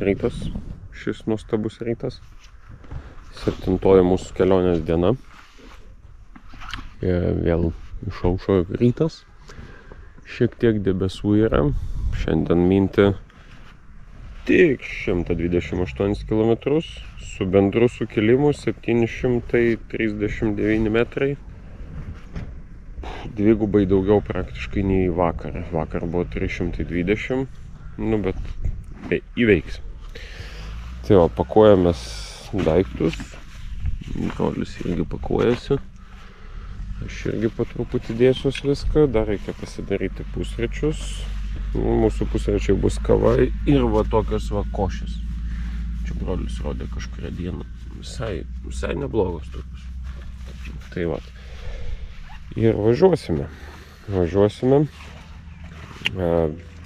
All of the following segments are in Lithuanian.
rytas, šis nuostabus rytas. 7 mūsų kelionės diena. Vėl išaušo rytas. Šiek tiek debesų yra. Šiandien minti tik 128 km su bendru sukilimu 739 metrai. Dvigubai daugiau praktiškai nei vakar. Vakar buvo 320, bet įveiks. Tai va, pakuojamės daiktus. Brolis irgi pakuojasi. Aš irgi po truputį dėsiuos viską. Dar reikia pasidaryti pusryčius. Mūsų pusryčiai bus kava ir va tokios va košės. Čia brolis rodė kažkurią dieną. Visai neblogos tokios. Tai va. Ir važiuosime.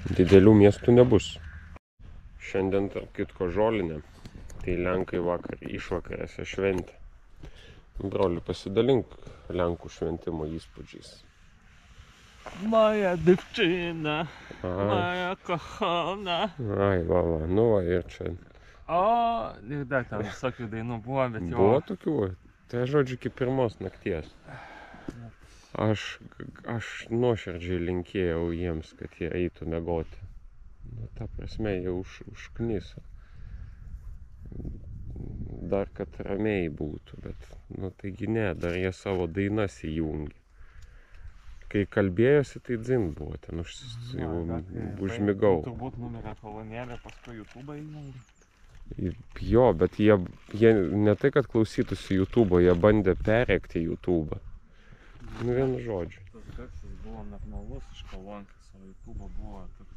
Didelių miestų nebus. Šiandien, tarp kitko, žolinė. Tai lenkai vakar išvakarėse šventė. Broli, pasidalink lenkų šventimo įspūdžiais. Moja dziewczyna, moja kochana. Ai, va, nu va, ir čia. O, ir dar ten visokių dainų buvo, bet jau... Buvo tokių? Tai žodžiu, iki pirmos nakties. Aš nuoširdžiai linkėjau jiems, kad jie eitų miegoti. Ta prasme, jie užkniso. Dar kad ramiai būtų, bet, taigi ne, dar jie savo dainas įjungė. Kai kalbėjosi, tai dzin buvo, ten užmigau. Turbūt numirė kolonėlė, paskui YouTube'ą įjungė. Jo, bet jie ne tai, kad klausytųsi YouTube'o, jie bandė perrėkti YouTube'ą. Vienu žodžiu. Tas garsas buvo normalus iš kolonkės, o YouTube'o buvo toks,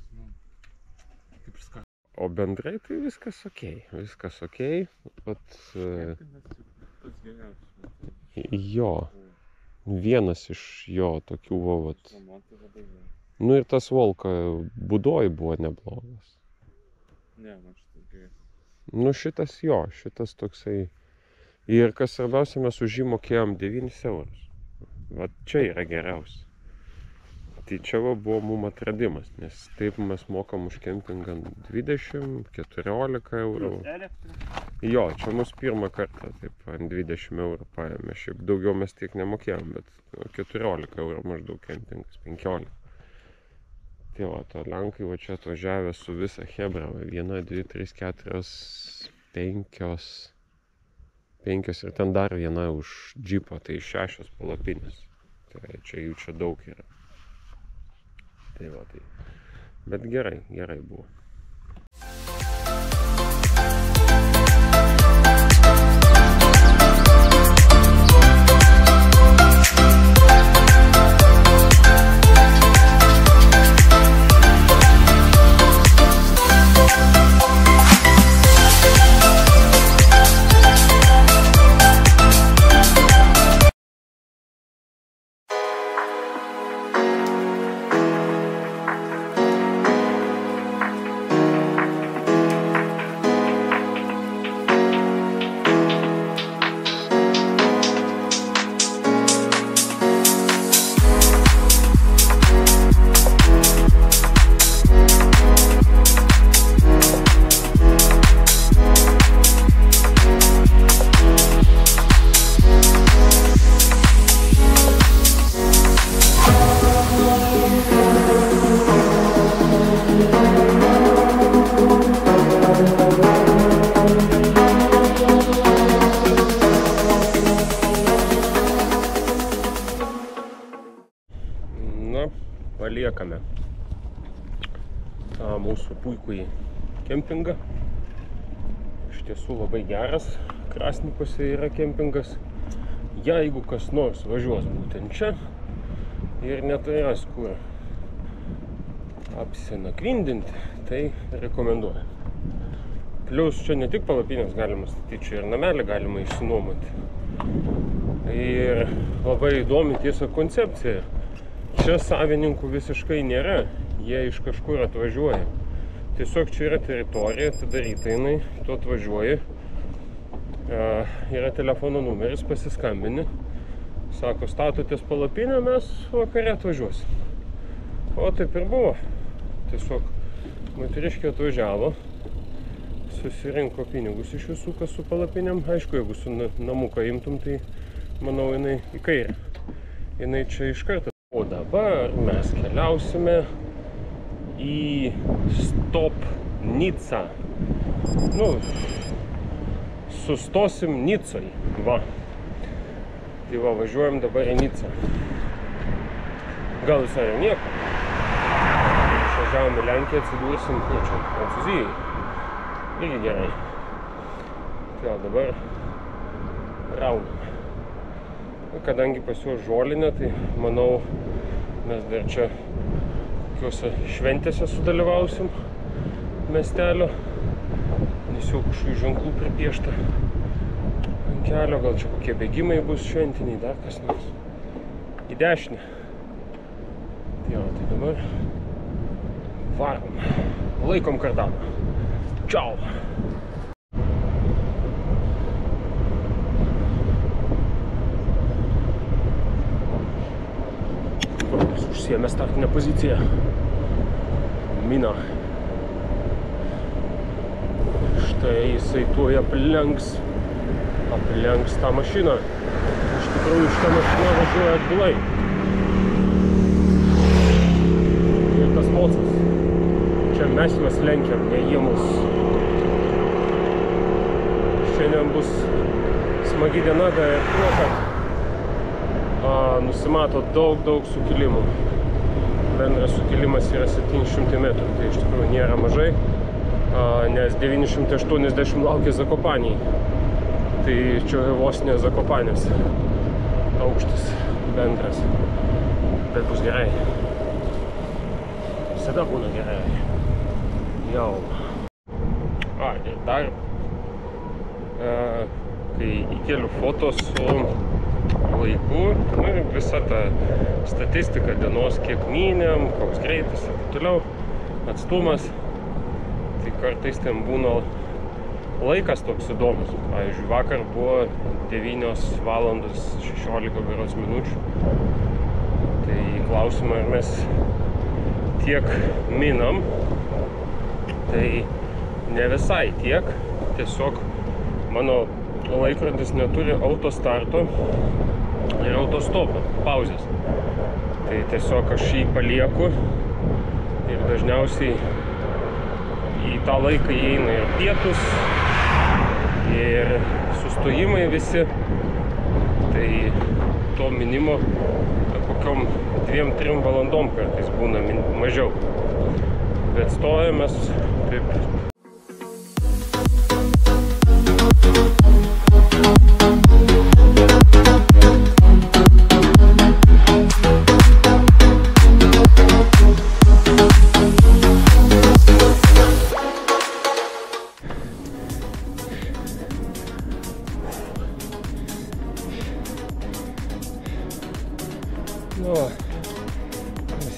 kaip ir skart. O bendrai tai viskas okei. Vat, jo, vienas iš jo tokių vat. Ir tas Volka Budoj buvo neblogas. Ne, man šitas gerai. Šitas toksai. Ir kas svarbiausia, mes už jį mokėjom 9 eurus. Vat čia yra geriausia. Tai čia buvo mum atradimas, nes taip mes mokam už kempingą 20, 14 eurų. Jo, čia mus pirmą kartą taip ant 20 eurų paėmė. Šiaip daugiau mes tiek nemokėjom, bet 14 eurų maždaug kempingas, 15. Tai va, to lenkai va čia atvažiavę su visa hebra. 1, 2, 3, 4, 5 ir ten dar viena už džipą, tai 6 palapinės. Tai čia jų čia daug yra. Tai va, tai. Bet gerai buvo. Paliekame tą mūsų puikųjį kempingą. Iš tiesų labai geras. Krasnikuose yra kempingas. Jeigu kas nors važiuos būtent čia ir neturės kur apsinakvindinti, tai rekomenduoju. Plius čia ne tik palapinės galima statyti, čia ir namelį galima išsinuomoti. Ir labai įdomi tiesa koncepcija. Čia savininkų visiškai nėra, jie iš kažkur atvažiuoja. Tiesiog čia yra teritorija, atidaryta jinai, tu atvažiuoji, yra telefono numeris, pasiskambini, sako, statotės palapinę, mes vakare atvažiuosim. O taip ir buvo. Tiesiog moteriškė atvažiavo, susirinko pinigus iš visų, kas su palapinėm. Aišku, jeigu su namuką imtum, tai manau, jinai į kairę. Jinai čia iš karto. O dabar mes keliausime į Stop Nica. Nu, sustosim Nicoj. Va. Tai va, važiuojam dabar į Nicą. Gal visai jau nieko. Išvažiavom į Lenkiją, atsidursim čia, Prancūzijai. Irgi gerai. Tai dabar raunam. Kadangi pas juos žolinė, tai manau, mes dar čia kokiuose šventėse sudalyvausim miestelio. Nes jau kažkokių ženklų pripiešta ant kelio, gal čia kokie bėgimai bus šventiniai, dar kas nors. Į dešinę. Tai jau, tai dabar varom. Laikom kardaną. Čiau! Užsiėmė startinę poziciją. Mina. Štai jisai tuoj aplenks tą mašiną. Iš tikrųjų, šitą mašiną važiuoja atbulai. Ir tas mocas. Čia mes juos lenkiam, ne jie mus. Šiandien bus smagi diena, bet nusimato daug sukilimų. Bendras sukilimas yra 700 metrų, tai iš tikrųjų nėra mažai, nes 980 laukia Zakopaniai. Tai čia vos ne Zakopanės aukštis bendras, bet bus gerai. Visada būna gerai. Jau. Ir dar, kai įkeliu fotos su laiku, visa ta statistika dienos, kiek mynėm, koks greitis ir toliau, atstumas, tai kartais ten būna laikas toks įdomus. Pavyzdžiui, vakar buvo 9 valandos 16 berods minučių. Tai klausimą, ar mes tiek minam, tai ne visai tiek, tiesiog mano laikrodis neturi autostarto ir autostopo, pauzės. Tai tiesiog aš jį palieku ir dažniausiai į tą laiką įeina ir pietus, ir sustojimai visi. Tai to minimo kokiom 2-3 valandom kartais būna mažiau. Bet stojamės taip.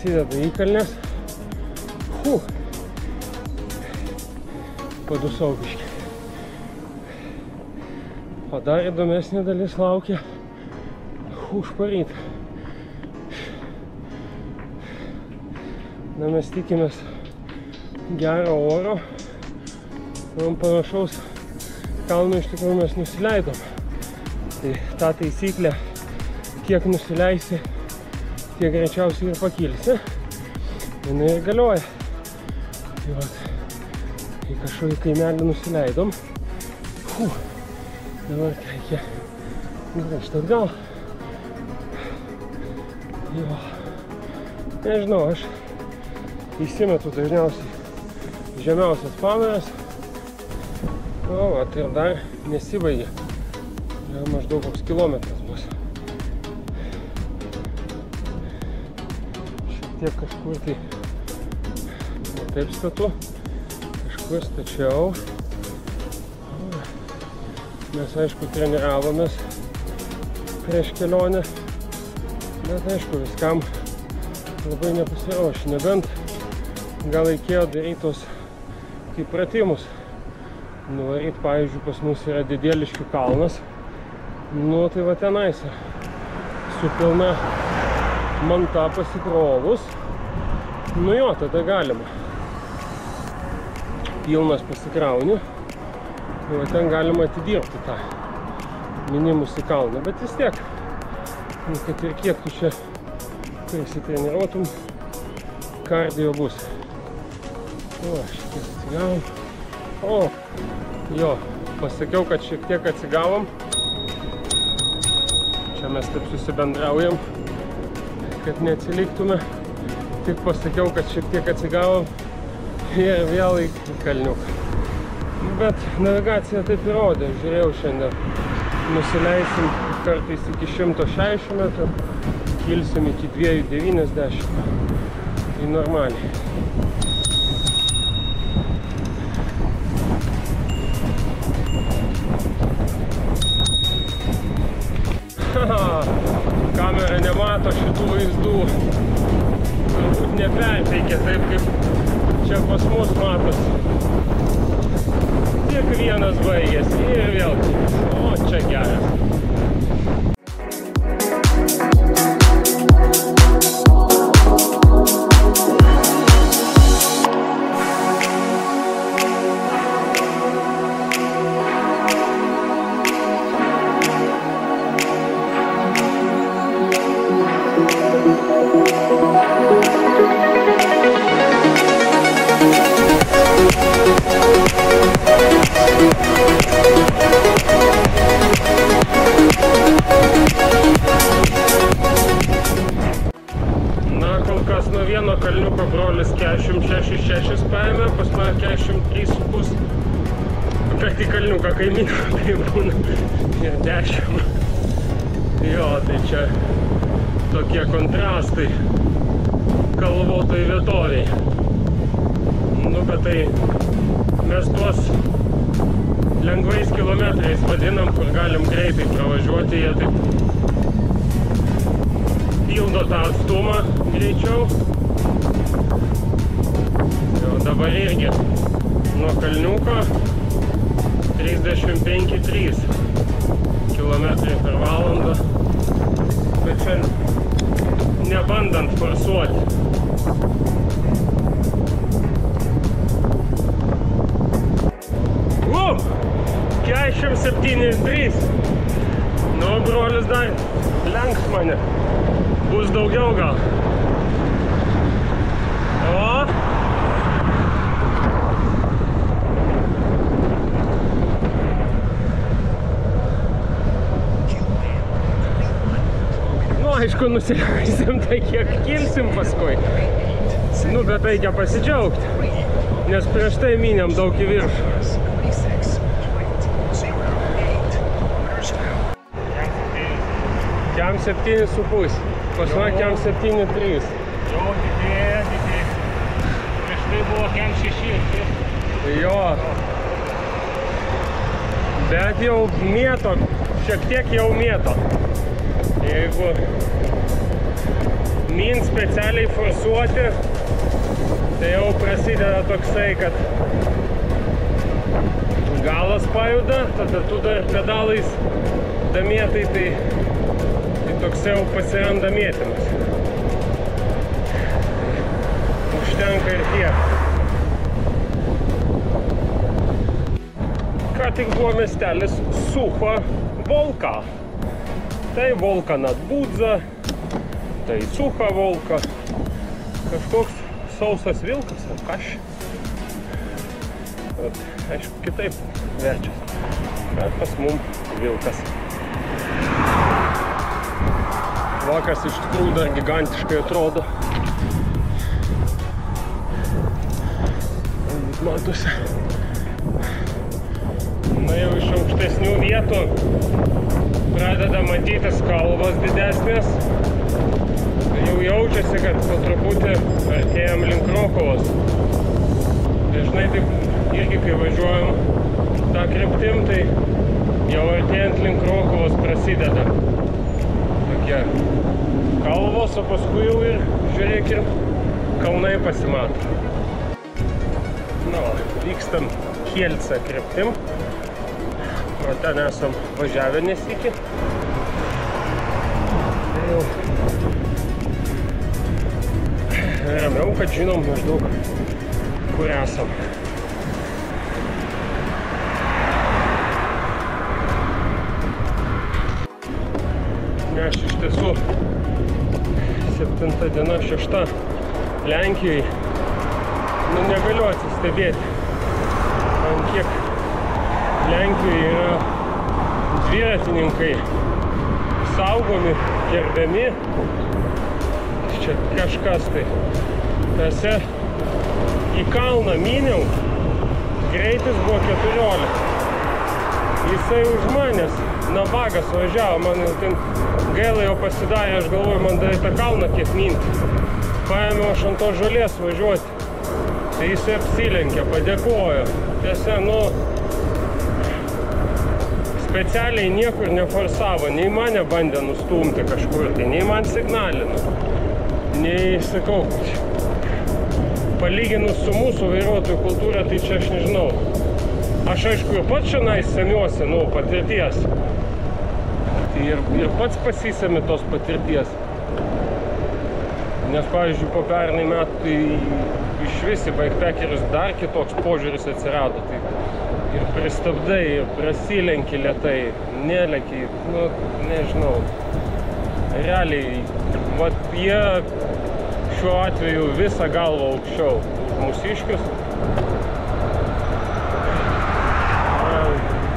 Prasideda įkalnės. Padusau biškį. O dar įdomesnė dalis laukia užparyt. Na, mes tikimės gero oro. Panašaus kalno iš tikrųjų mes nusileidom. Tai ta taisyklė, kiek nusileisi, tiek greičiausiai ir pakilsi. Jinai ir galioja. Tai vat, į kažkokį kaimelį nusileidom. Dabar reikia grįžti atgal. Jo. Nežinau, aš įsimetu dažniausiai žemiausias pamaras. O, vat ir dar nesibaigė. Maždaug koks kilometras bus. Tiek kažkur tai taip statu, kažkur stačiau. Mes, aišku, treniravomės prieš kelionę, bet, aišku, viskam labai nepasiruošę, nebent gal reikėjo daryti tos kaip pratimus. Nuvaryt, pavyzdžiui, pas mus yra Didėliškių kalnas, nu tai va tenais su pilna manta pasikrovus, nu jo, tada galima. Pilnas pasikrauni, O ten galima atidirbti tą minimus į kalną, bet vis tiek, kad ir kiek tu čia prisitreniruotum, kardio bus. O, šiek tiek atsigavom. O, jo, pasakiau, kad šiek tiek atsigavom. Čia mes taip susibendraujam, kad neatsiliktume. Tik pasakiau, kad šiek tiek atsigavom ir vėl į kalniuką. Bet navigacija taip ir rodė. Žiūrėjau šiandien. Nusileisim kartais iki 160 metrų, kilsim iki 290. Tai normaliai. Kamera nemato šitų vaizdų, turbūt neperteikia taip, kaip čia pas mus matos. Tik vienas baigėsi ir vėl kitas. O, čia geras. Vieno kalniuko brolis 46 paėmė, pas mane 43,5. Kad į kalniuką kaimynų tai būna ir 10. Jo, tai čia tokie kontrastai kalvotoj vietoviai. Nu, bet tai mes tuos lengvais kilometrais vadinam, kur galim greitai pravažiuoti, jie taip pildo tą atstumą greičiau. Jau dabar irgi nuo kalniuko 35,3 km per valandą, bet čia nebandant forsuoti. Wow! 47,3. Nu, brolis dar lenks mane. Bus daugiau gal. O? Nu, aišku, nusileisim, tai kiek kilsim paskui. Nu, bet reikia pasidžiaugti, nes prieš tai mynėm daug į viršų. Kiam 7,5. Pas man kiam 7,3. Jo, didėja. Prieš tai buvo kiam 6. Jo. Bet jau mėto, šiek tiek jau mėto. Jeigu min specialiai forsuoti, tai jau prasideda toksai, kad galas pajuda, tada tu dar pedalais damėtai, tai toks jau pasiranda mėtymas. Užtenka ir tiek. Ką tik buvo miestelis Sucha Volka. Tai Volka Nad Budza, tai Sucha Volka. Kažkoks sausas vilkas ar kaš. Aišku, kitaip verčias. Bet pas mum vilkas. Vakas iš tikrųjų dar gigantiškai atrodo. Matosi. Na jau iš aukštesnių vietų pradeda matytis kalvos didesnės. Jau jaučiasi, kad po truputį artėjam link Krokuvos. Dažnai taip irgi, kai važiuojam tą kryptim, tai jau artėjant link Krokuvos prasideda tokie kalvos, o paskui jau ir, žiūrėk, ir kalnai pasimato. Na, vykstam Kielce kryptim. O ten esam važiavę nesykį. Tai jau ramiau, kad žinom maždaug, kur esam. Aš iš tiesų 7 diena, 6 Lenkijoje. Nu, negaliu atsistebėti, ant kiek Lenkijoje yra dviratininkai saugomi, gerbiami. Čia kažkas tai. Tose į kalną myniau, greitis buvo 14. Jisai už manęs nabagas važiavo, man ten gaila jau pasidarė, aš galvoju, man dar tą kalną kiek minti. Paėmiau aš ant to žolės važiuoti. Tai jisai apsilenkė, padėkojo. Tiesa, nu, specialiai niekur neforsavo, nei mane bandė nustumti kažkur, tai nei man signalino. Nei, sakau, palyginus su mūsų vairuotojų kultūra, tai čia aš nežinau. Aš aišku ir pats šiandien semiuosi, nu, patirties. Tai ir pats pasisemi tos patirties. Nes, pavyzdžiui, po pernai metų tai iš visi bikepackerius dar kitoks požiūris atsirado. Tai ir pristabdai, ir prasilenki lėtai, neleki, nu, nežinau. Realiai, vat jie šiuo atveju visą galvą aukščiau už mūsiškius.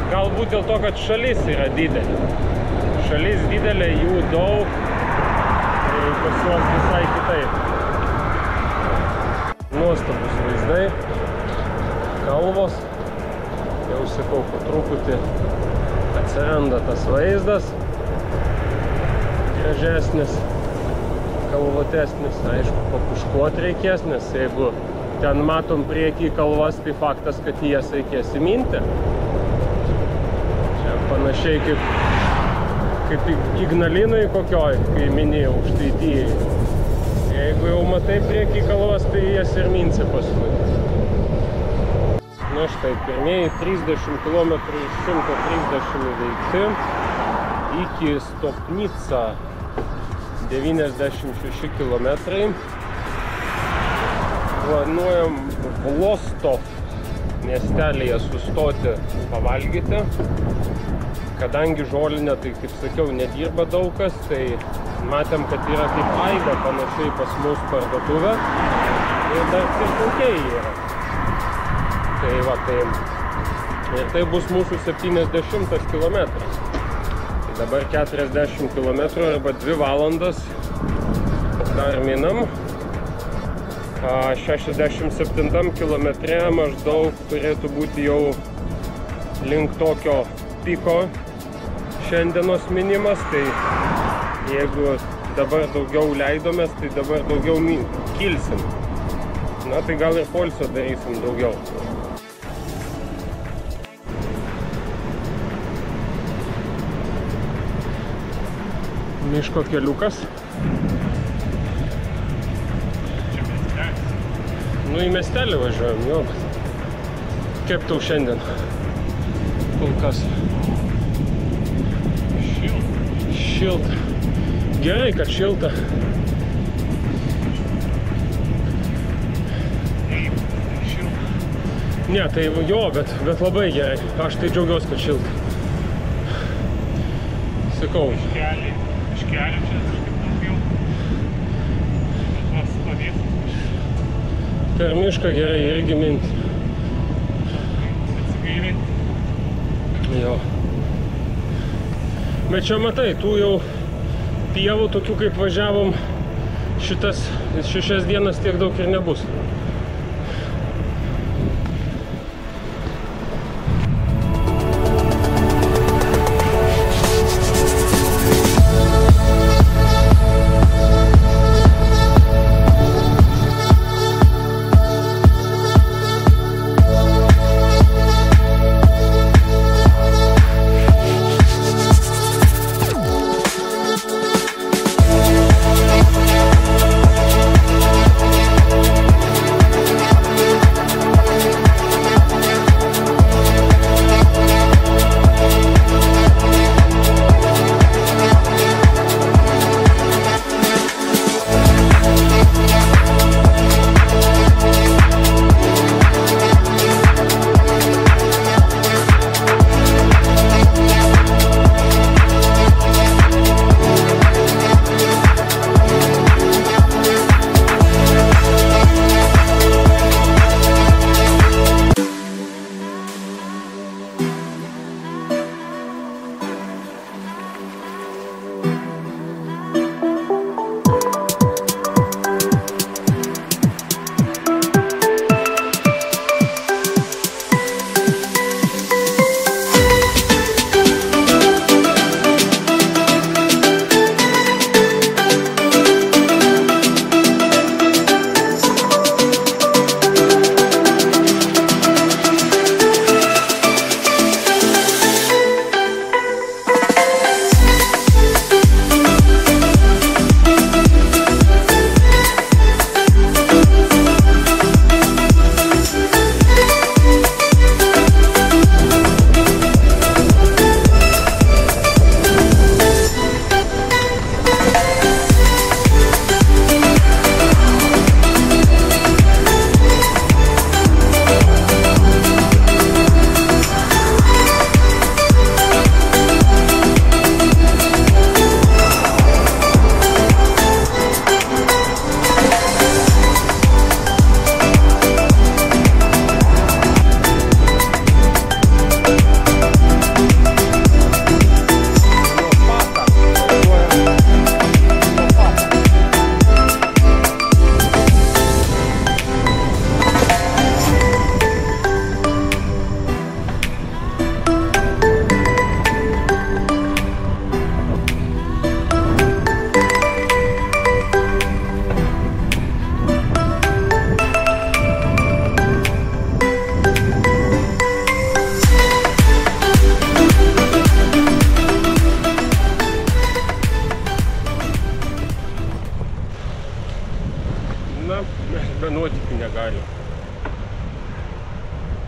Galbūt dėl to, kad šalis yra didelė. Šalis didelė, jų daug, tai pas juos visai kitaip. Nuostabus vaizdai, kalvos. Jau sakau, po truputį atsiranda tas vaizdas. Gražesnis, kalvotesnis, aišku, papuškuot reikės, nes jeigu ten matom priekį kalvas, tai faktas, kad jas reikės įminti. Čia panašiai kaip Ignalinai kokioj, kai minėjau, Aukštaitijai. Jeigu jau matai priekį kalvas, tai jas ir minsi paskui. Na štai, pirmieji 30 km iš 130 įveikti iki Stopnica 96 km. Planuojam Vostok miestelėje sustoti pavalgyti. Kadangi žolinė, tai kaip sakiau, nedirba daug kas, tai matėm, kad yra kaip Aida panašiai pas mus parduotuvė ir dar pirkaukiai yra. Tai va, tai ir tai bus mūsų 70 km. Tai dabar 40 km arba 2 valandas dar minam. 67 km maždaug turėtų būti jau link tokio piko šiandienos minimas, tai jeigu dabar daugiau leidomės, tai dabar daugiau kilsim. Na, tai gal ir polsio darysim daugiau. Miško keliukas. Nu, į miestelį važiuojam, jo. Kaip tau šiandien? Kol kas. Šilta. Gerai, kad šilta. Ne, tai jo, bet labai gerai. Aš tai džiaugiuosi, kad šilta. Sakau. Iškelį čia kažkaip daugiau. Bet stovės. Per mišką gerai irgi minti. Atsigaivinti. Jo. Bet čia matai, tų jau pievų, tokių kaip važiavom, šitas 6 dienas tiek daug ir nebus.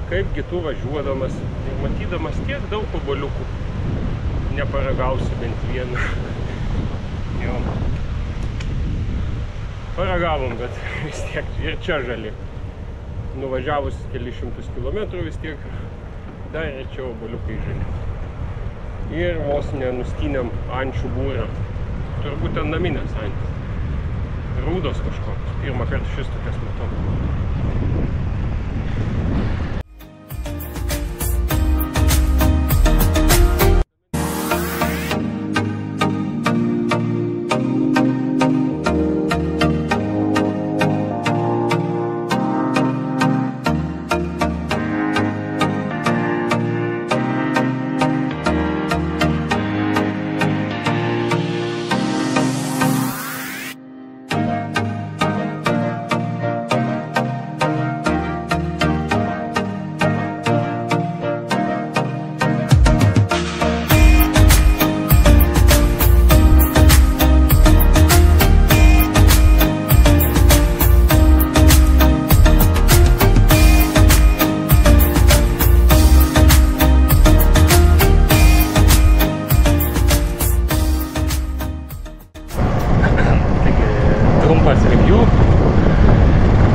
kaipgi tu važiuodamas ir matydamas tiek daug obuoliukų neparagausi bent vieną. Jo. Paragavom, bet vis tiek ir čia žali. Nuvažiavus kelius šimtus kilometrų vis tiek dar rečiau obuoliukai žali. Ir vos nenuskynėm ančių būrą. Turbūt ten naminės antys. Rūdos kažkokios. Pirmą kartą šis tokias matau.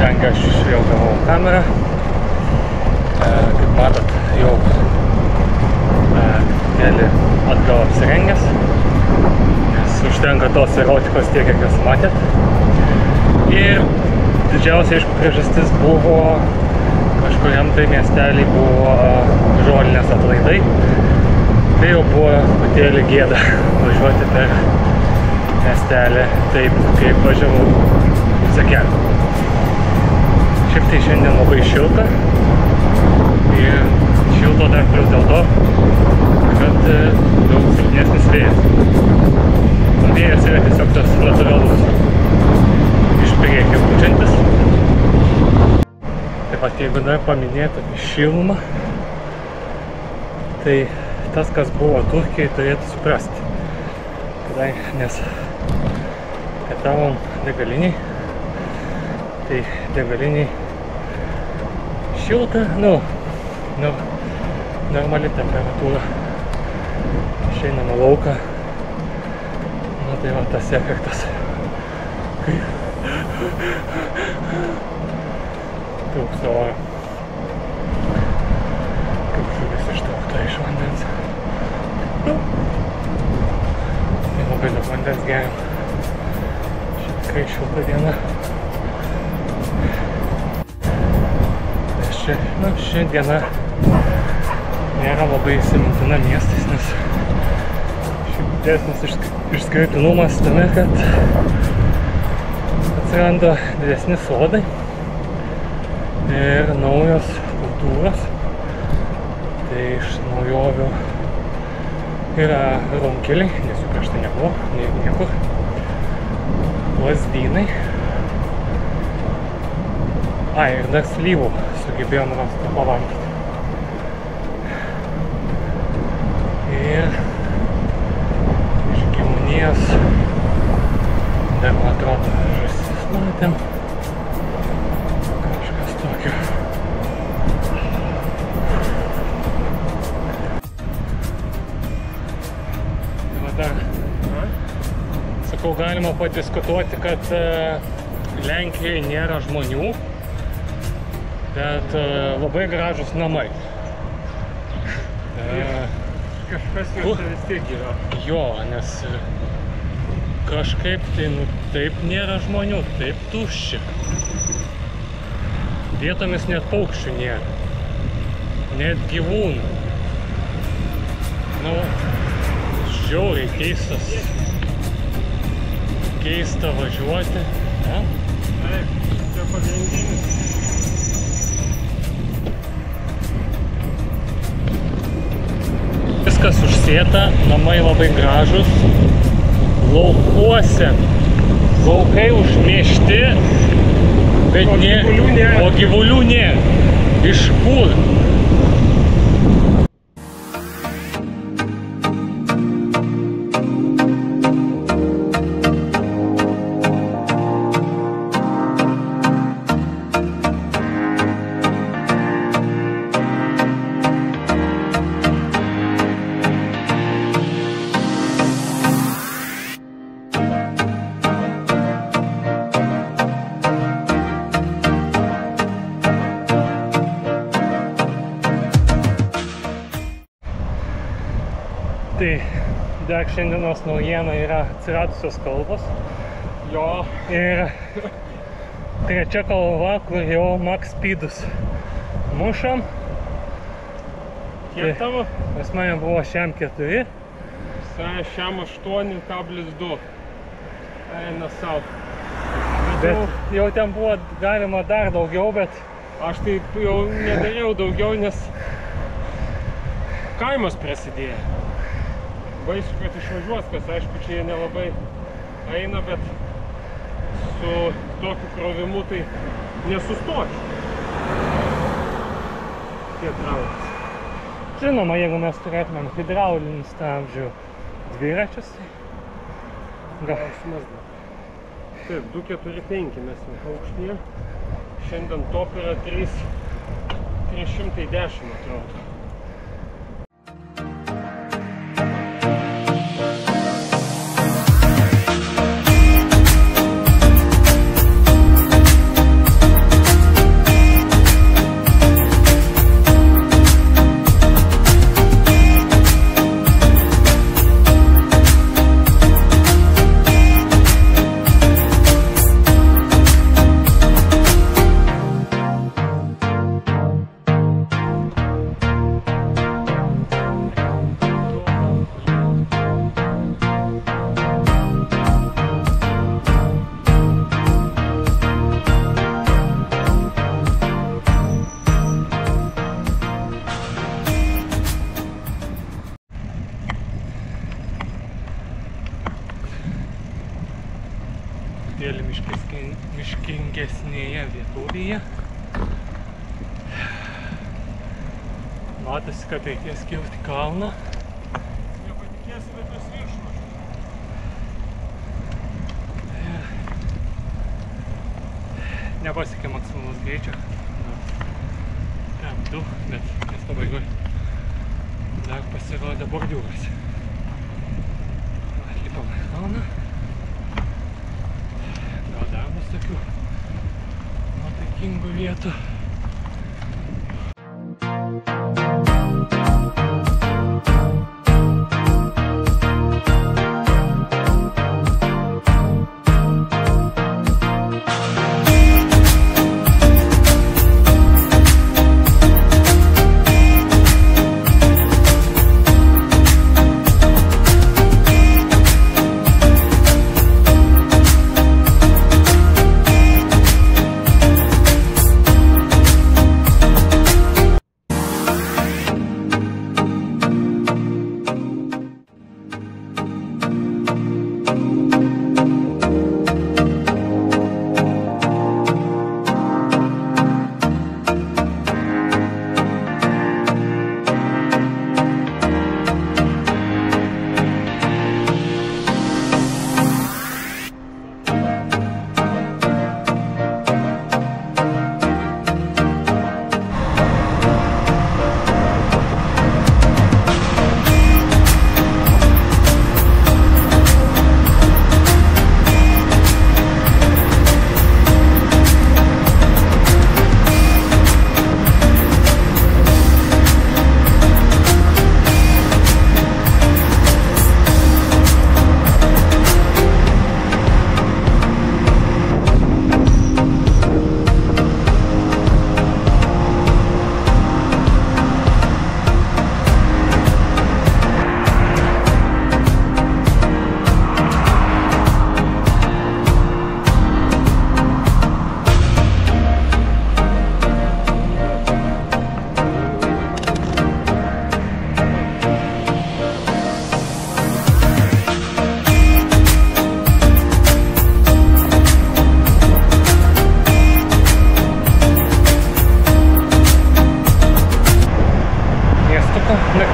Kadangi aš jau gavau kamerą, kaip matot, jau truputėlį atgal apsirengęs, nes užtenka tos erotikos tiek, kiek jūs matėt. Ir didžiausia, aišku, priežastis buvo kažkuriam tai miestelį buvo žolinės atlaidai. Tai jau buvo patėlį gėda važiuoti per miestelį taip, kaip važiavau visą kelią. Šiaip tai šiandien labai šilta ir šilto dar plius dėl to, kad daug silpnesnis vėjas. Vėjas yra tiesiog tas lateralus iš priekio pučiantis. Taip pat jeigu dar paminėti apie šilumą, tai tas, kas buvo Turkijai, turėtų suprasti. Nes pietavom degaliniai, tai degaliniai šilta, normali temperatūra. Išeinam į lauką, tai va tas efektas, kai trūksta oro, kaip žuvis ištraukta iš vandens. Labai daug vandens geriam. Čia tikrai šilta diena. Ši diena nėra labai įsimintina miestais, nes šiaip didesnis išskirtinumas tame, kad atsiranda didesni sodai ir naujos kultūros. Tai iš naujovių yra runkeliai, nes jų prieš tai nebuvo, niekur. Lazdynai. Ir dar slyvų sugebėjom rasti pavalgyti. Ir iš gyvūnijos dar, man atrodo, žąsis matėm. Kažkas tokio. Dar, sakau, galima padiskutuoti, kad Lenkijoje nėra žmonių, bet labai gražus namai. Kažkas juose vis tiek yra. Jo, nes kažkaip tai, taip nėra žmonių, taip tuščia. Vietomis net paukščių nėra, net gyvūnų. Žiauriai keista važiuoti. Taip, čia pagrindinis. Viskas užsėta, namai labai gražus. Laukuose laukai užmiešti, bet o gyvulių nėra. Iš kur? Tai dar šiandienos naujiena yra atsiradusios kalvos. Jo. Ir trečia kalva, kur jau max speedus mušam. Kiek tavo? Pas mane buvo šiam 4. Šiam 8,2. Eina sau. Bet jau ten buvo galima dar daugiau, bet... Aš tai jau nedariau daugiau, nes kaimas prasidėjo. Baisu, kad išvažiuos, kas aišku, čia jie nelabai eina, bet su tokiu krovimu tai nesustočiau. Kiek traukas. Žinoma, jeigu mes turėtumėm hidraulinį stabdžių dviračius, tai gal... Taip, 245 mes jau aukštyje. Šiandien top yra 310 atrodo. Miškingesnėje vietovėje. Matosi, kad reikės kilti kalną. Nepatikėsi, bet tas viršus. Nepasiekė maksimalus greičio. Tam 2, bet ties pabaigoj dar pasirodė bordiūras. Atlipam į kalną. Dar bus tokių nuotaikingų vietų.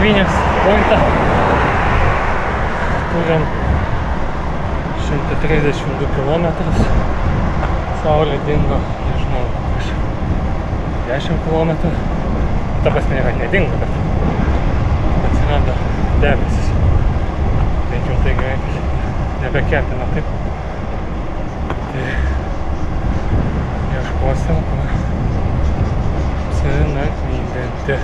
nakvynės punktą. Turim 132 km. Saulė dingo, nežinau, prieš 10 km. Ta prasme yra nedingo, bet atsirado debesis. Bent jau tai gerai, nebekepina taip. Tai ieškosim, kur apsinakvydinti.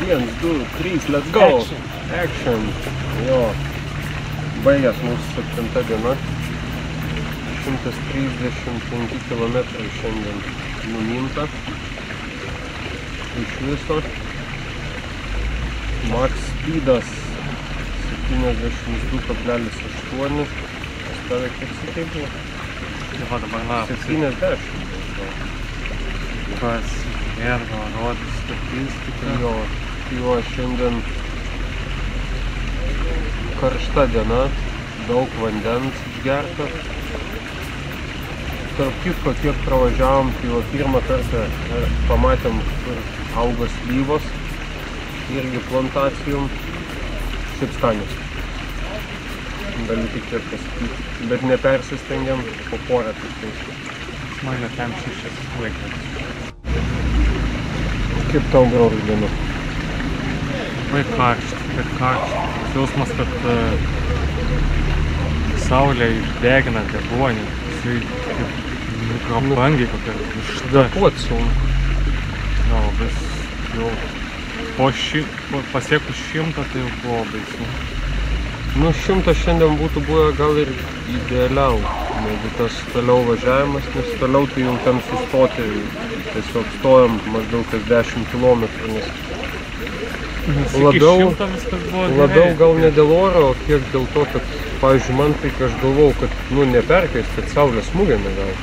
1, 2, 3, let's go! Action! Jo. Baigęs mūsų 7 diena. 135 km šiandien numinta. Iš viso. Max speedas 72,8. Beveik kiek sakai buvo? Va dabar na, 70. pasigergo, rodys statistiką. Jo, šiandien karšta diena, daug vandens išgerta. Tarp kitko, kiek pravažiavom, tai jau pirmą kartą pamatėm, kur auga slyvos, irgi plantacijom, šiaip skanios. Galiu tik tiek pasakyti, bet nepersistengiam, po porą tik tai. Smailio ten 6 laikas. Kaip tau graudai diena? Vai karšta, kad karšta. Jausmas, kad saulė išdegina deguonį. Jisai kaip mikrobangiai kokia višta. Kuot sunku. Jo, vis jau pasiekus 100 tai jau buvo baisu. Nu, 100 šiandien būtų buvę gal ir idealiau, negu tas toliau važiavimas, nes toliau tai jau ten sustoti, tiesiog stojam maždaug kas 10 km, nes labiau gal ne dėl oro, o kiek dėl to, kad, pavyzdžiui, man tai, aš galvau, kad, nu, neperkais, kad saulės smūgė negal.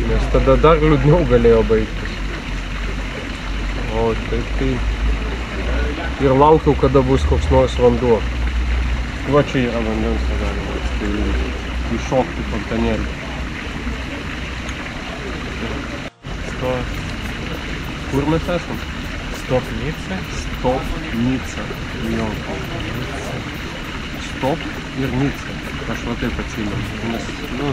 Nes tada dar liūdniau galėjo baigtis. O taip tai... Ir laukiau, kada bus koks nors vanduo. Va čia yra vandens, galima įšokti fontanėlį. Kur mes esam? Stopnica. Stopnica. Jo. Stop ir Nica. Aš va taip atsimenu. Nes, nu,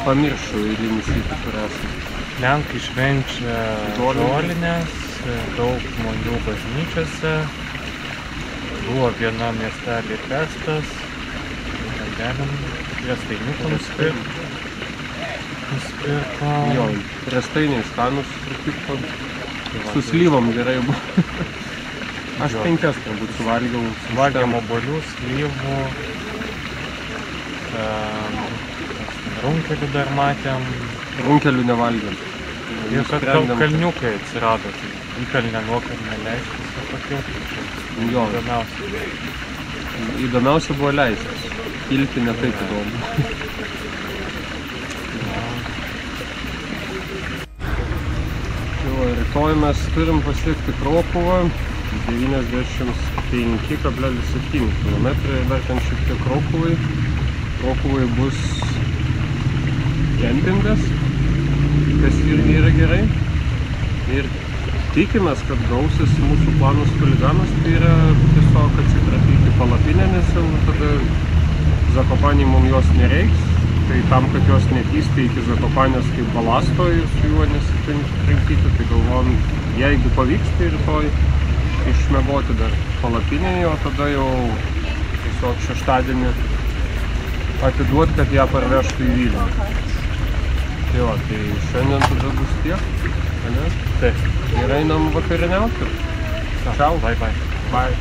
pamiršau eilinį sykį, kur esam. Lenkai švenčia žolinės, daug žmonių bažnyčiose. Buvo vienam miestelį festas. Galim riestainiukų nusipirkom. Jo, riestainiai skanus truputį. Su slyvom gerai buvo. Aš 5 turbūt suvalgiau. Valgėm obuolių, slyvų. Runkelių dar matėm. Runkelių nevalgėm. Ir kad kalniukai atsirado, tai įkalnę nuokalnę leistis ir pakilti. Jo. Įdomiausia. Įdomiausia buvo leistis. Kilti ne taip įdomu. Rytoj mes turim pasiekti Krokuvą. 95,7 km ir dar ten šiek tiek Krokuvai. Krokuvai bus kempingas, kas irgi yra gerai. Ir tikimės, kad gausis mūsų planus chuliganas, tai yra tiesiog atsikratyti palapinę, nes jau tada Zakopanėj mums jos nereiks. Tai tam, kad jos netysti iki Zakopanės kaip balasto ir su juo nesitrankyti, tai galvom, jeigu pavyks, tai rytoj išmiegoti dar palapinėje, o tada jau tiesiog šeštadienį atiduoti, kad ją parvežtų į Vilnių. Tai va, tai šiandien tada bus tiek, ne? Taip. Ir einam vakariniauti. Ciao. Bye bye. Bye.